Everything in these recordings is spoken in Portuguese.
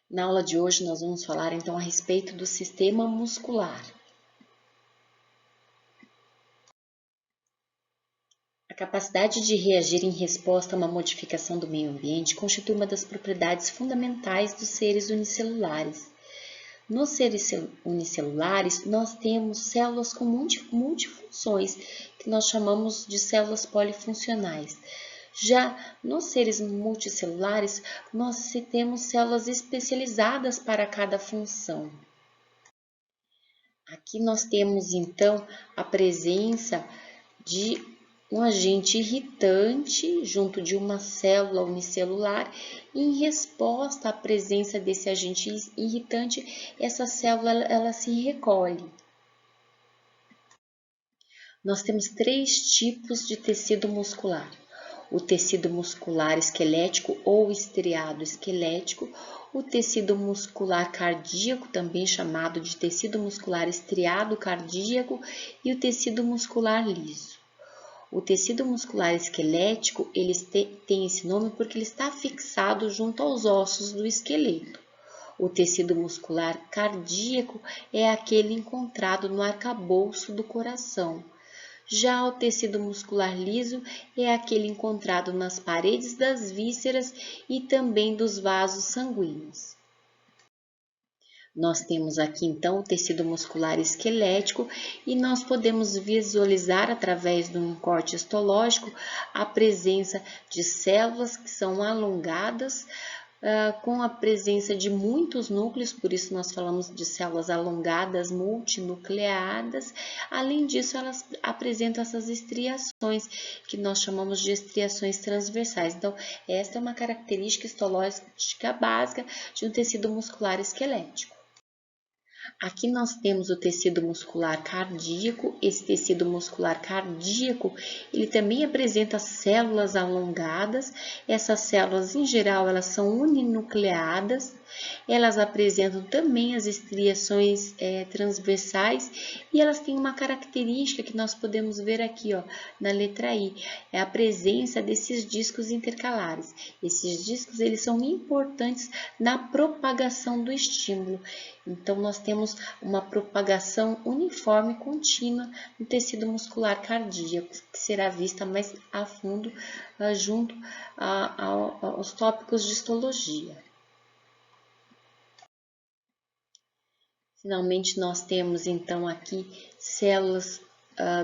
Na aula de hoje nós vamos falar então a respeito do sistema muscular. A capacidade de reagir em resposta a uma modificação do meio ambiente constitui uma das propriedades fundamentais dos seres unicelulares. Nos seres unicelulares, nós temos células com multifunções, que nós chamamos de células polifuncionais. Já nos seres multicelulares, nós temos células especializadas para cada função. Aqui nós temos então a presença de um agente irritante junto de uma célula unicelular e em resposta à presença desse agente irritante, essa célula ela se recolhe. Nós temos 3 tipos de tecido muscular. O tecido muscular esquelético ou estriado esquelético, o tecido muscular cardíaco, também chamado de tecido muscular estriado cardíaco, e o tecido muscular liso. O tecido muscular esquelético, ele tem esse nome porque ele está fixado junto aos ossos do esqueleto. O tecido muscular cardíaco é aquele encontrado no arcabouço do coração. Já o tecido muscular liso é aquele encontrado nas paredes das vísceras e também dos vasos sanguíneos. Nós temos aqui então o tecido muscular esquelético e nós podemos visualizar através de um corte histológico a presença de células que são alongadas, com a presença de muitos núcleos, por isso nós falamos de células alongadas multinucleadas. Além disso, elas apresentam essas estriações, que nós chamamos de estriações transversais. Então, esta é uma característica histológica básica de um tecido muscular esquelético. Aqui nós temos o tecido muscular cardíaco. Esse tecido muscular cardíaco, ele também apresenta células alongadas. Essas células, em geral, elas são uninucleadas. Elas apresentam também as estriações transversais e elas têm uma característica que nós podemos ver aqui, ó, na letra I, é a presença desses discos intercalares. Esses discos, eles são importantes na propagação do estímulo. Então, nós temos uma propagação uniforme e contínua no tecido muscular cardíaco, que será vista mais a fundo junto aos tópicos de histologia. Finalmente, nós temos então aqui células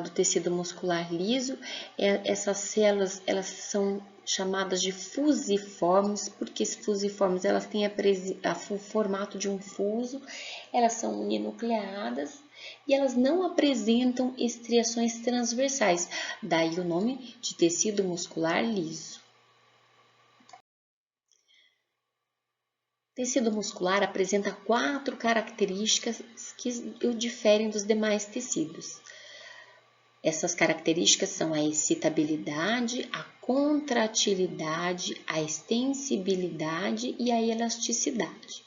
do tecido muscular liso. Essas células, elas são chamadas de fusiformes, porque fusiformes elas têm o formato de um fuso, elas são uninucleadas e elas não apresentam estriações transversais, daí o nome de tecido muscular liso. O tecido muscular apresenta 4 características que o diferem dos demais tecidos. Essas características são a excitabilidade, a contratilidade, a extensibilidade e a elasticidade.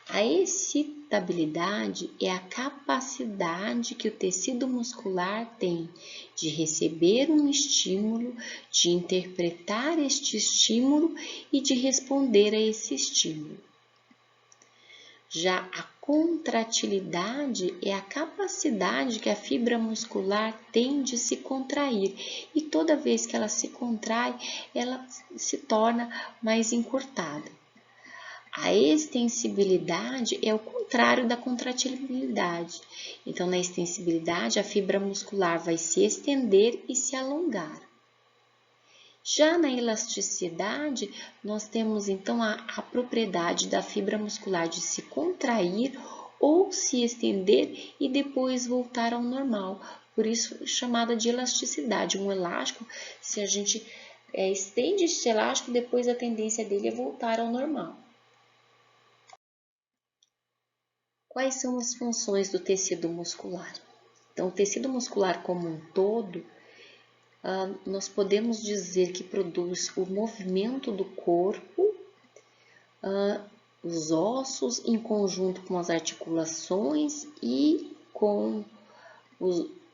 A excitabilidade é a capacidade que o tecido muscular tem de receber um estímulo, de interpretar este estímulo e de responder a esse estímulo. Já a contratilidade é a capacidade que a fibra muscular tem de se contrair e toda vez que ela se contrai, ela se torna mais encurtada. A extensibilidade é o contrário da contratilidade. Então, na extensibilidade, a fibra muscular vai se estender e se alongar. Já na elasticidade, nós temos então a propriedade da fibra muscular de se contrair ou se estender e depois voltar ao normal. Por isso, chamada de elasticidade. Um elástico, se a gente estende esse elástico, depois a tendência dele é voltar ao normal. Quais são as funções do tecido muscular? Então, o tecido muscular como um todo, nós podemos dizer que produz o movimento do corpo, os ossos em conjunto com as articulações e com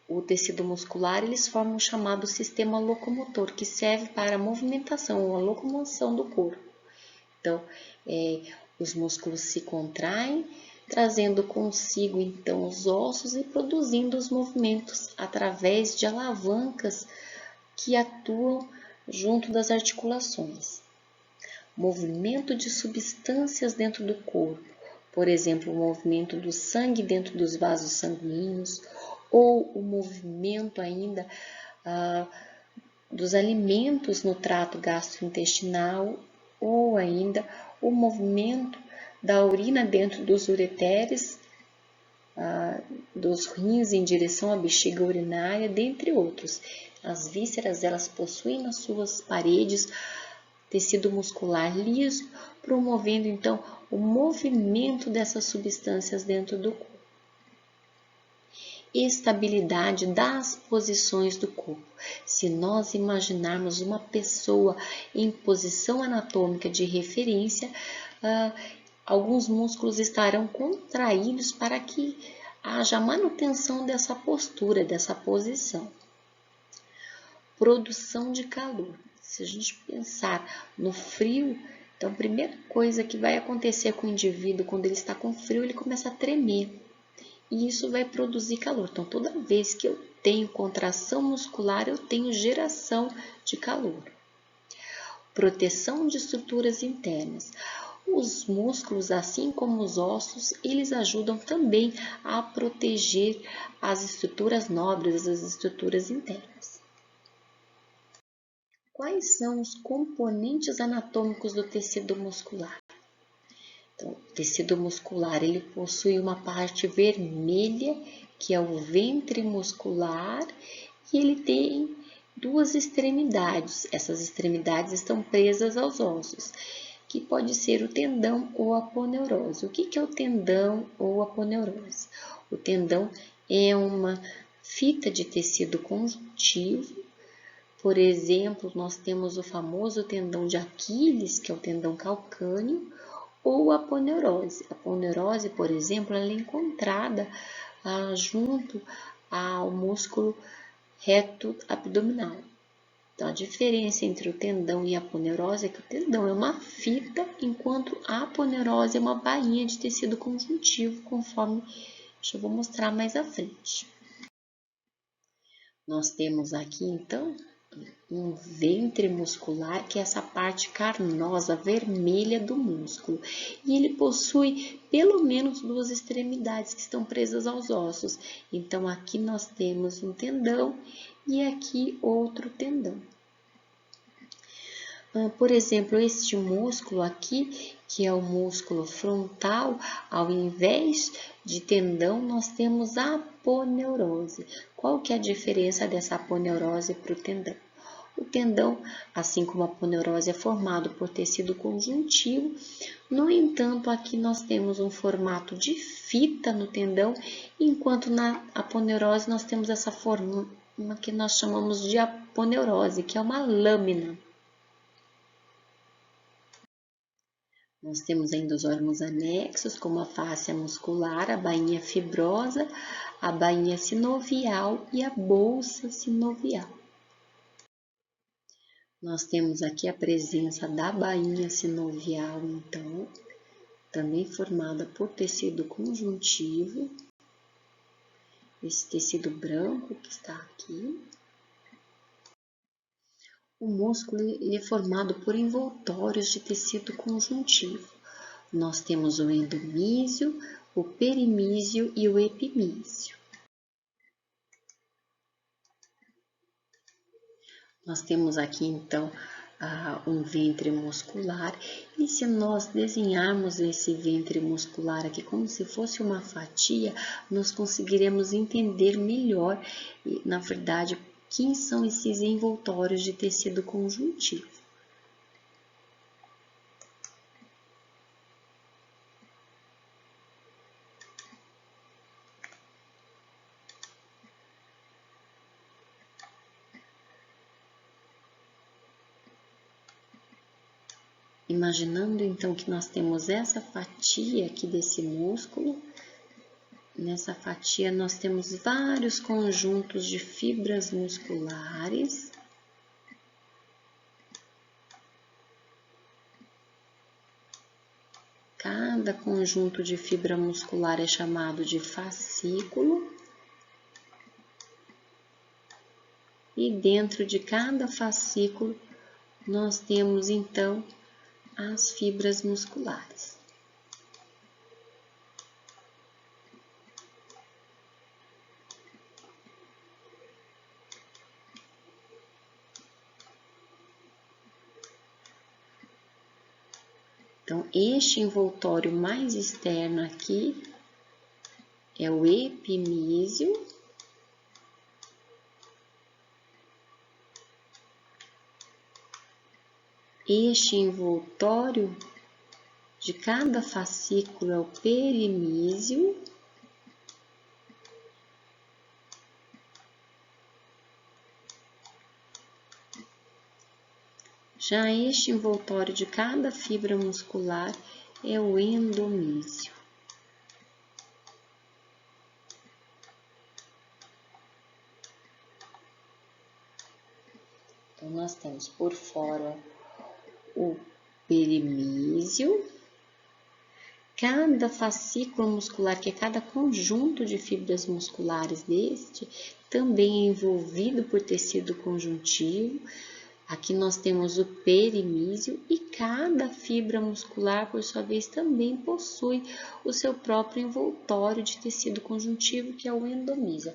o tecido muscular, eles formam o chamado sistema locomotor, que serve para a movimentação ou a locomoção do corpo. Então, os músculos se contraem, trazendo consigo então os ossos e produzindo os movimentos através de alavancas que atuam junto das articulações. Movimento de substâncias dentro do corpo, por exemplo, o movimento do sangue dentro dos vasos sanguíneos, ou o movimento ainda dos alimentos no trato gastrointestinal, ou ainda o movimento da urina dentro dos ureteres, dos rins em direção à bexiga urinária, dentre outros. As vísceras, elas possuem nas suas paredes tecido muscular liso, promovendo então o movimento dessas substâncias dentro do corpo. Estabilidade das posições do corpo. Se nós imaginarmos uma pessoa em posição anatômica de referência, alguns músculos estarão contraídos para que haja manutenção dessa postura, dessa posição. Produção de calor. Se a gente pensar no frio, então a primeira coisa que vai acontecer com o indivíduo quando ele está com frio, ele começa a tremer. E isso vai produzir calor. Então, toda vez que eu tenho contração muscular, eu tenho geração de calor. Proteção de estruturas internas. Os músculos, assim como os ossos, eles ajudam também a proteger as estruturas nobres, as estruturas internas. Quais são os componentes anatômicos do tecido muscular? Então, o tecido muscular, ele possui uma parte vermelha, que é o ventre muscular, e ele tem duas extremidades. Essas extremidades estão presas aos ossos, que pode ser o tendão ou a aponeurose. O que é o tendão ou aponeurose? O tendão é uma fita de tecido conjuntivo. Por exemplo, nós temos o famoso tendão de Aquiles, que é o tendão calcâneo, ou a aponeurose. A aponeurose, por exemplo, ela é encontrada junto ao músculo reto abdominal. Então, a diferença entre o tendão e a aponeurose é que o tendão é uma fita, enquanto a aponeurose é uma bainha de tecido conjuntivo, conforme eu vou mostrar mais à frente. Nós temos aqui, então, um ventre muscular, que é essa parte carnosa, vermelha do músculo. E ele possui pelo menos duas extremidades que estão presas aos ossos. Então, aqui nós temos um tendão e aqui outro tendão. Por exemplo, este músculo aqui, que é o músculo frontal, ao invés de tendão, nós temos a aponeurose. Qual que é a diferença dessa aponeurose para o tendão? O tendão, assim como a aponeurose, é formado por tecido conjuntivo. No entanto, aqui nós temos um formato de fita no tendão, enquanto na aponeurose nós temos essa forma que nós chamamos de aponeurose, que é uma lâmina. Nós temos ainda os órgãos anexos, como a fáscia muscular, a bainha fibrosa, a bainha sinovial e a bolsa sinovial. Nós temos aqui a presença da bainha sinovial, então, também formada por tecido conjuntivo, esse tecido branco que está aqui. O músculo ele é formado por envoltórios de tecido conjuntivo. Nós temos o endomísio, o perimísio e o epimísio. Nós temos aqui, então, um ventre muscular, e se nós desenharmos esse ventre muscular aqui como se fosse uma fatia, nós conseguiremos entender melhor, na verdade, quem são esses envoltórios de tecido conjuntivo. Imaginando então que nós temos essa fatia aqui desse músculo, nessa fatia nós temos vários conjuntos de fibras musculares. Cada conjunto de fibra muscular é chamado de fascículo. E dentro de cada fascículo, nós temos então as fibras musculares. Então, este envoltório mais externo aqui é o epimísio. Este envoltório de cada fascículo é o perimísio. Já este envoltório de cada fibra muscular é o endomísio. Então, nós temos por fora o perimísio. Cada fascículo muscular, que é cada conjunto de fibras musculares deste, também é envolvido por tecido conjuntivo. Aqui nós temos o perimísio e cada fibra muscular, por sua vez, também possui o seu próprio envoltório de tecido conjuntivo, que é o endomísio.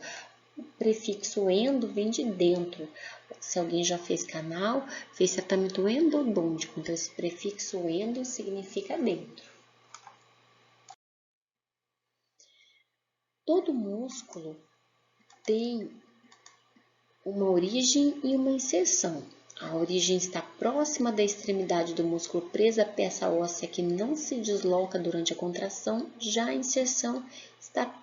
O prefixo endo vem de dentro. Se alguém já fez canal, fez tratamento endodôntico, então esse prefixo endo significa dentro. Todo músculo tem uma origem e uma inserção. A origem está próxima da extremidade do músculo presa à peça óssea que não se desloca durante a contração, já a inserção está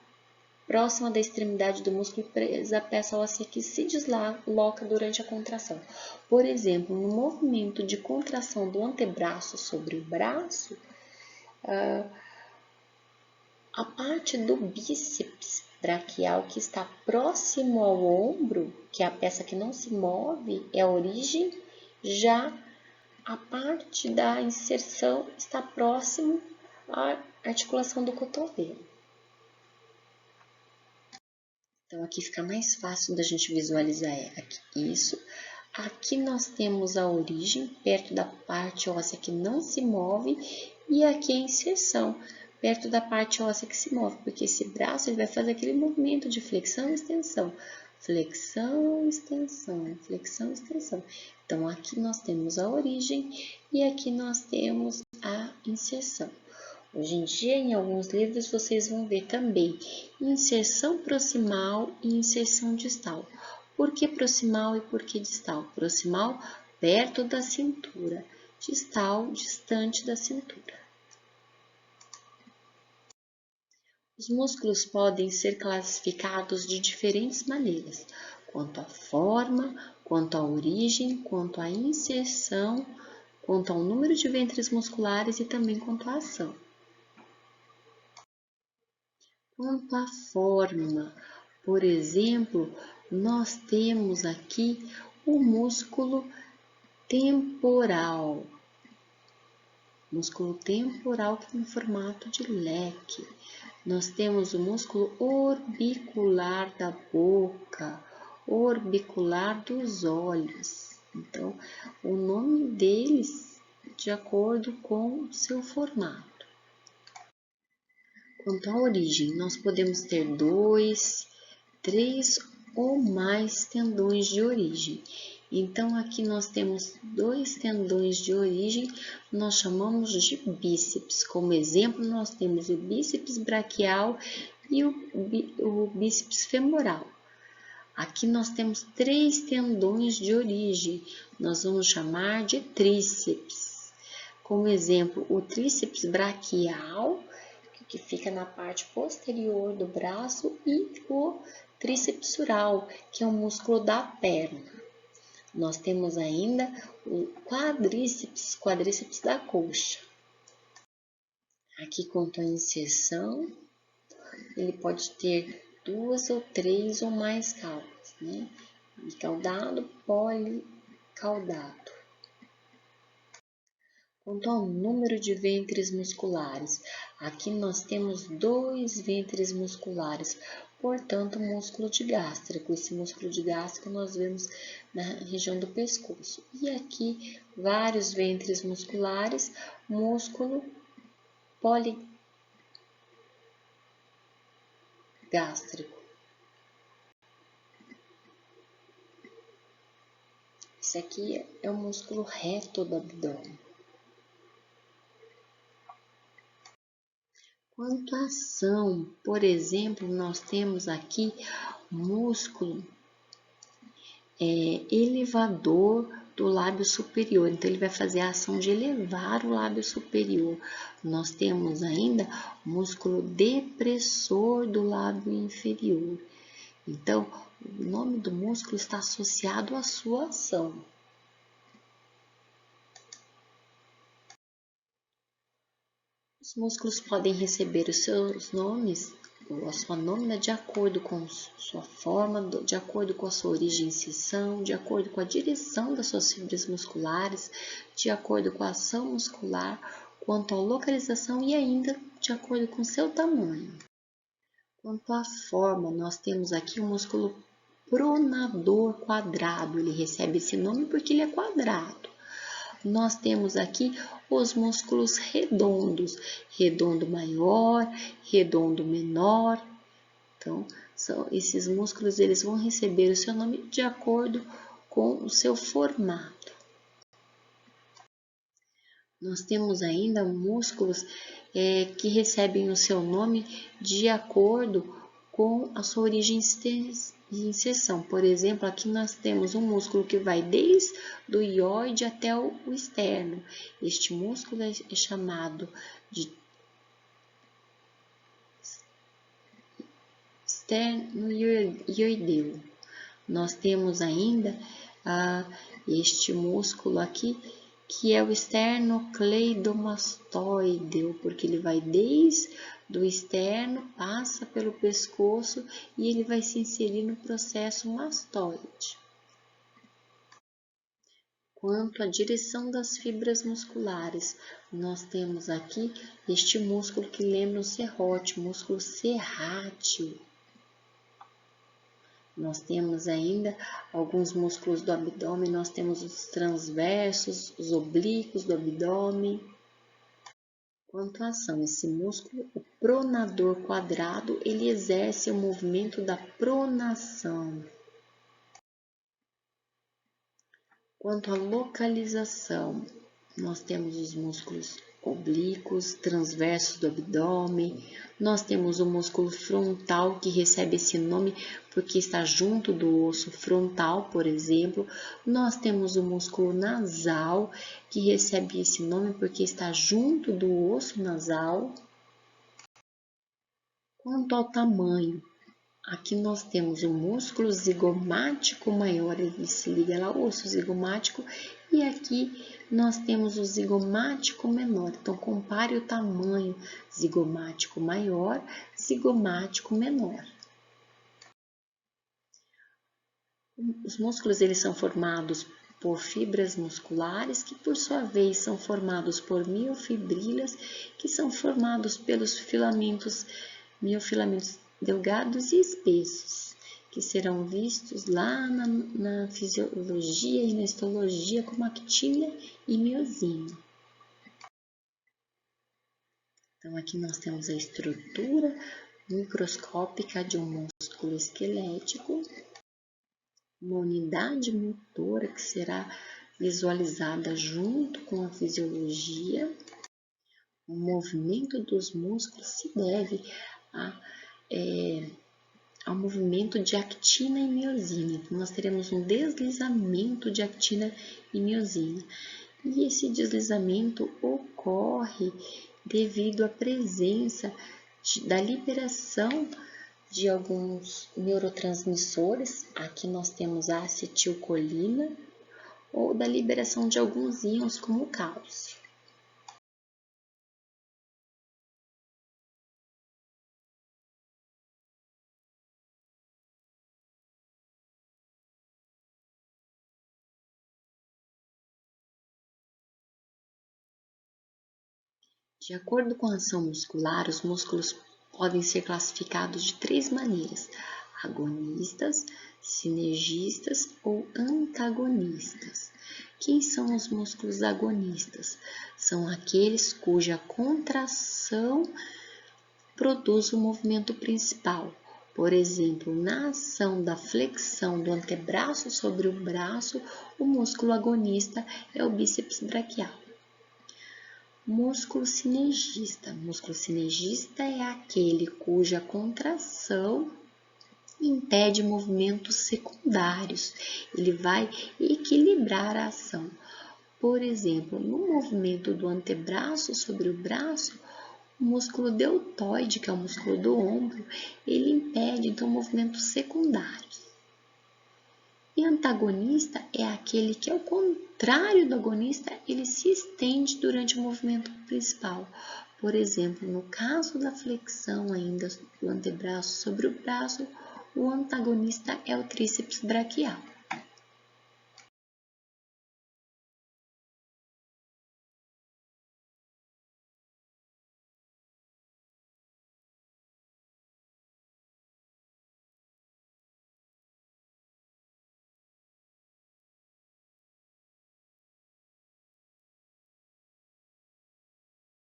próxima da extremidade do músculo presa à peça óssea que se desloca durante a contração. Por exemplo, no movimento de contração do antebraço sobre o braço, a parte do bíceps braquial que está próximo ao ombro, que é a peça que não se move, é a origem, já a parte da inserção está próximo à articulação do cotovelo. Então, aqui fica mais fácil da gente visualizar isso. Aqui nós temos a origem, perto da parte óssea que não se move, e aqui a inserção, perto da parte óssea que se move, porque esse braço ele vai fazer aquele movimento de flexão e extensão. Flexão, extensão, flexão, extensão. Então, aqui nós temos a origem e aqui nós temos a inserção. Hoje em dia, em alguns livros, vocês vão ver também inserção proximal e inserção distal. Por que proximal e por que distal? Proximal, perto da cintura. Distal, distante da cintura. Os músculos podem ser classificados de diferentes maneiras, quanto à forma, quanto à origem, quanto à inserção, quanto ao número de ventres musculares e também quanto à ação. Quanto à forma, por exemplo, nós temos aqui o músculo temporal. Músculo temporal que tem formato de leque. Nós temos o músculo orbicular da boca, orbicular dos olhos. Então, o nome deles de acordo com o seu formato. Quanto à origem, nós podemos ter 2, 3 ou mais tendões de origem. Então, aqui nós temos 2 tendões de origem, nós chamamos de bíceps. Como exemplo, nós temos o bíceps braquial e o bíceps femoral. Aqui nós temos 3 tendões de origem, nós vamos chamar de tríceps. Como exemplo, o tríceps braquial, que fica na parte posterior do braço, e o tríceps sural, que é o músculo da perna. Nós temos ainda o quadríceps da coxa. Aqui quanto à inserção, ele pode ter 2 ou 3 ou mais caudas, né? Bicaudado, policaudado. Quanto ao número de ventres musculares, aqui nós temos 2 ventres musculares, portanto, músculo de gástrico. Esse músculo de gástrico nós vemos na região do pescoço. E aqui, vários ventres musculares, músculo poligástrico. Esse aqui é o músculo reto do abdômen. Quanto à ação, por exemplo, nós temos aqui músculo elevador do lábio superior. Então, ele vai fazer a ação de elevar o lábio superior. Nós temos ainda músculo depressor do lábio inferior. Então, o nome do músculo está associado à sua ação. Os músculos podem receber os seus nomes, ou a sua nômina, de acordo com sua forma, de acordo com a sua origem e seção, de acordo com a direção das suas fibras musculares, de acordo com a ação muscular, quanto à localização e ainda de acordo com seu tamanho. Quanto à forma, nós temos aqui o músculo pronador quadrado. Ele recebe esse nome porque ele é quadrado. Nós temos aqui os músculos redondos, redondo maior, redondo menor. Então, esses músculos eles vão receber o seu nome de acordo com o seu formato. Nós temos ainda músculos que recebem o seu nome de acordo com a sua origem de inserção. Por exemplo, aqui nós temos um músculo que vai desde o ióide até o externo. Este músculo é chamado de esternoioideu. Nós temos ainda este músculo aqui, que é o esternocleidomastoideu, porque ele vai desde do externo, passa pelo pescoço e ele vai se inserir no processo mastoide. Quanto à direção das fibras musculares, nós temos aqui este músculo que lembra o serrote, músculo serrátil. Nós temos ainda alguns músculos do abdômen, nós temos os transversos, os oblíquos do abdômen. Quanto à ação, esse músculo, o pronador quadrado, ele exerce o movimento da pronação. Quanto à localização, nós temos os músculos oblíquos, transversos do abdômen, nós temos o músculo frontal, que recebe esse nome porque está junto do osso frontal, por exemplo. Nós temos o músculo nasal, que recebe esse nome porque está junto do osso nasal. Quanto ao tamanho, aqui nós temos o músculo zigomático maior, ele se liga lá ao osso zigomático, e aqui nós temos o zigomático menor. Então, compare o tamanho zigomático maior, zigomático menor. Os músculos eles são formados por fibras musculares, que por sua vez são formados por miofibrilhas, que são formados pelos miofilamentos delgados e espessos, que serão vistos lá na fisiologia e na histologia como actina e miosina. Então, aqui nós temos a estrutura microscópica de um músculo esquelético, uma unidade motora que será visualizada junto com a fisiologia. O movimento dos músculos se deve ao movimento de actina e miosina. Então, nós teremos um deslizamento de actina e miosina. E esse deslizamento ocorre devido à presença da liberação de alguns neurotransmissores. Aqui nós temos a acetilcolina, ou da liberação de alguns íons como o cálcio. De acordo com a ação muscular, os músculos podem ser classificados de 3 maneiras: agonistas, sinergistas ou antagonistas. Quem são os músculos agonistas? São aqueles cuja contração produz o movimento principal. Por exemplo, na ação da flexão do antebraço sobre o braço, o músculo agonista é o bíceps braquial. Músculo sinergista. Músculo sinergista é aquele cuja contração impede movimentos secundários. Ele vai equilibrar a ação. Por exemplo, no movimento do antebraço sobre o braço, o músculo deltoide, que é o músculo do ombro, ele impede então movimentos secundários. E antagonista é aquele que, ao contrário do agonista, ele se estende durante o movimento principal. Por exemplo, no caso da flexão ainda do antebraço sobre o braço, o antagonista é o tríceps braquial.